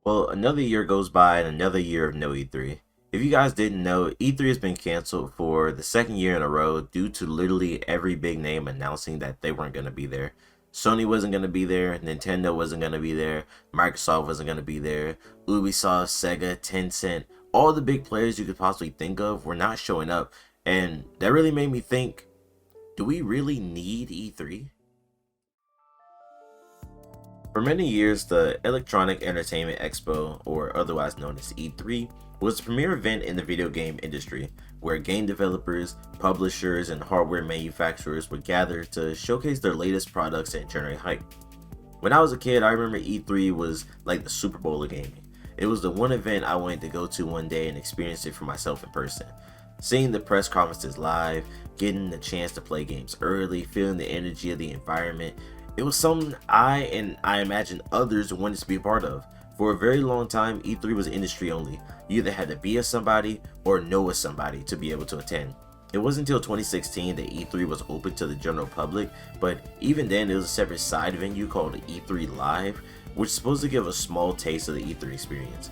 Well, another year goes by and another year of no E3. If you guys didn't know, E3 has been canceled for the second year in a row due to literally every big name announcing that they weren't going to be there. Sony wasn't going to be there, Nintendo wasn't going to be there, Microsoft wasn't going to be there, Ubisoft, Sega, Tencent, all the big players you could possibly think of were not showing up. And that really made me think, do we really need E3? For many years, the Electronic Entertainment Expo, or otherwise known as E3, was the premier event in the video game industry, where game developers, publishers, and hardware manufacturers would gather to showcase their latest products and generate hype. When I was a kid, I remember E3 was like the Super Bowl of gaming. It was the one event I wanted to go to one day and experience it for myself in person. Seeing the press conferences live, getting the chance to play games early, feeling the energy of the environment, it was something I imagine others wanted to be a part of. For a very long time, E3 was industry only. You either had to be a somebody or know a somebody to be able to attend. It wasn't until 2016 that E3 was open to the general public, but even then it was a separate side venue called E3 Live, which is supposed to give a small taste of the E3 experience.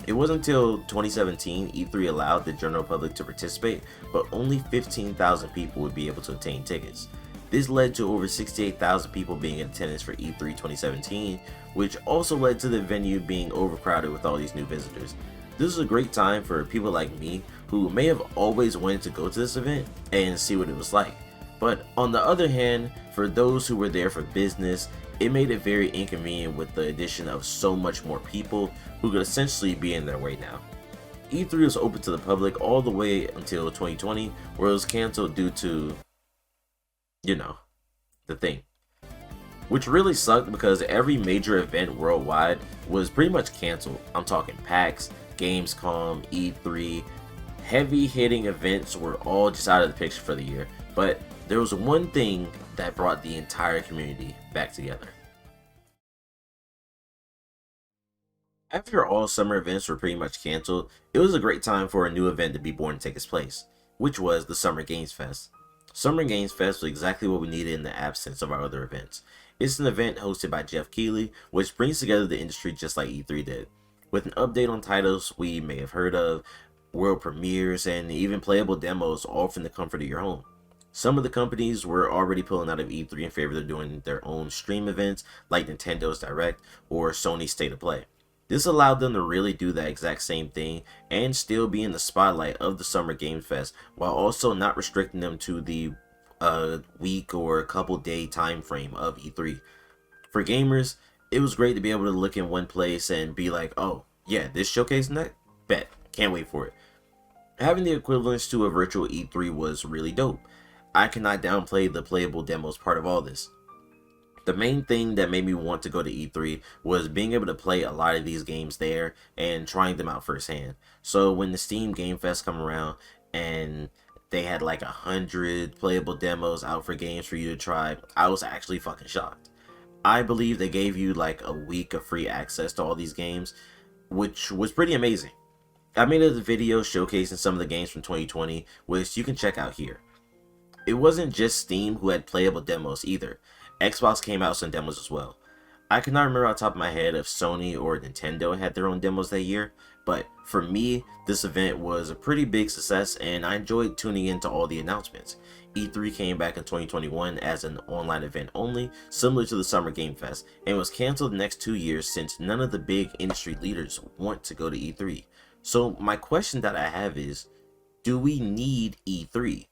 It wasn't until 2017 E3 allowed the general public to participate, but only 15,000 people would be able to obtain tickets. This led to over 68,000 people being in attendance for E3 2017, which also led to the venue being overcrowded with all these new visitors. This was a great time for people like me who may have always wanted to go to this event and see what it was like. But on the other hand, for those who were there for business, it made it very inconvenient with the addition of so much more people who could essentially be in their way now. E3 was open to the public all the way until 2020, where it was canceled due to, the thing. Which really sucked because every major event worldwide was pretty much canceled. I'm talking PAX, Gamescom, E3, heavy hitting events were all just out of the picture for the year. But there was one thing that brought the entire community back together. After all summer events were pretty much canceled, it was a great time for a new event to be born and take its place, which was the Summer Games Fest. Summer Games Fest was exactly what we needed in the absence of our other events. It's an event hosted by Jeff Keighley, which brings together the industry just like E3 did, with an update on titles we may have heard of, world premieres, and even playable demos all from the comfort of your home. Some of the companies were already pulling out of E3 in favor of doing their own stream events like Nintendo's Direct or Sony's State of Play. This allowed them to really do that exact same thing and still be in the spotlight of the Summer Game Fest while also not restricting them to the week or a couple day time frame of E3. For gamers, it was great to be able to look in one place and be like, oh yeah, this showcase next? Bet, can't wait for it. Having the equivalence to a virtual E3 was really dope. I cannot downplay the playable demos part of all this. The main thing that made me want to go to E3 was being able to play a lot of these games there and trying them out firsthand. So when the Steam Game Fest come around and they had like 100 playable demos out for games for you to try, I was actually fucking shocked. I believe they gave you like a week of free access to all these games, which was pretty amazing. I made a video showcasing some of the games from 2020, which you can check out here. It wasn't just Steam who had playable demos either. Xbox came out with some demos as well. I cannot remember off the top of my head if Sony or Nintendo had their own demos that year, but for me, this event was a pretty big success and I enjoyed tuning into all the announcements. E3 came back in 2021 as an online event only, similar to the Summer Game Fest, and was canceled the next 2 years since none of the big industry leaders want to go to E3. So my question that I have is, do we need E3?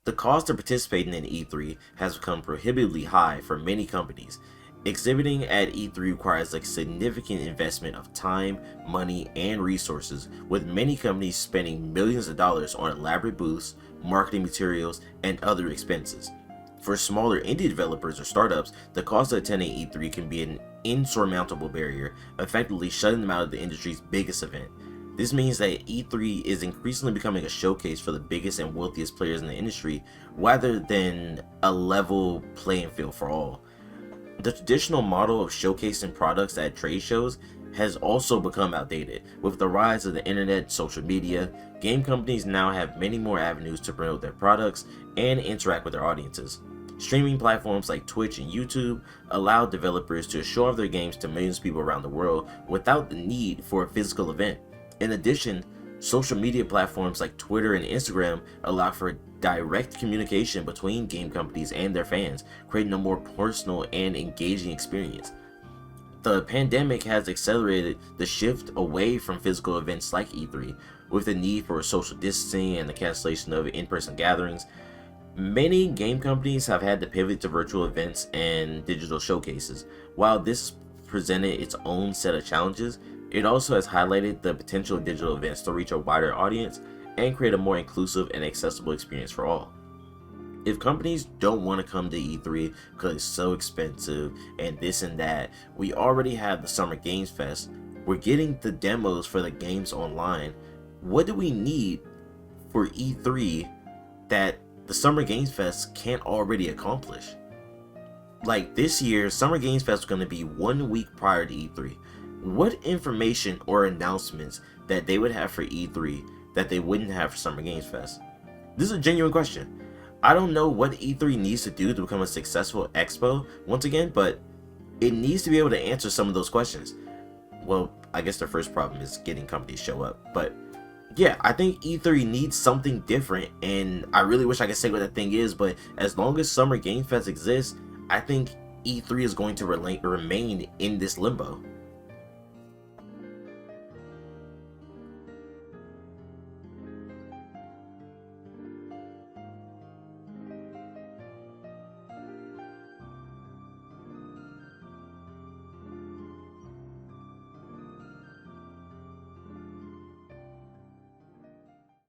The cost of participating in E3 has become prohibitively high for many companies. Exhibiting at E3 requires a significant investment of time, money, and resources, with many companies spending millions of dollars on elaborate booths, marketing materials, and other expenses. For smaller indie developers or startups, the cost of attending E3 can be an insurmountable barrier, effectively shutting them out of the industry's biggest event. This means that E3 is increasingly becoming a showcase for the biggest and wealthiest players in the industry, rather than a level playing field for all. The traditional model of showcasing products at trade shows has also become outdated. With the rise of the internet, social media, game companies now have many more avenues to promote their products and interact with their audiences. Streaming platforms like Twitch and YouTube allow developers to show off their games to millions of people around the world without the need for a physical event. In addition, social media platforms like Twitter and Instagram allow for direct communication between game companies and their fans, creating a more personal and engaging experience. The pandemic has accelerated the shift away from physical events like E3, with the need for social distancing and the cancellation of in-person gatherings. Many game companies have had to pivot to virtual events and digital showcases. While this presented its own set of challenges, it also has highlighted the potential of digital events to reach a wider audience and create a more inclusive and accessible experience for all. If companies don't want to come to E3 because it's so expensive and this and that, we already have the Summer Games Fest. We're getting the demos for the games online. What do we need for E3 that the Summer Games Fest can't already accomplish? Like this year, Summer Games Fest was going to be 1 week prior to E3. What information or announcements that they would have for E3 that they wouldn't have for Summer Games Fest? This is a genuine question. I don't know what E3 needs to do to become a successful expo, once again, but it needs to be able to answer some of those questions. Well, I guess their first problem is getting companies to show up, but yeah, I think E3 needs something different, and I really wish I could say what that thing is, but as long as Summer Game Fest exists, I think E3 is going to remain in this limbo.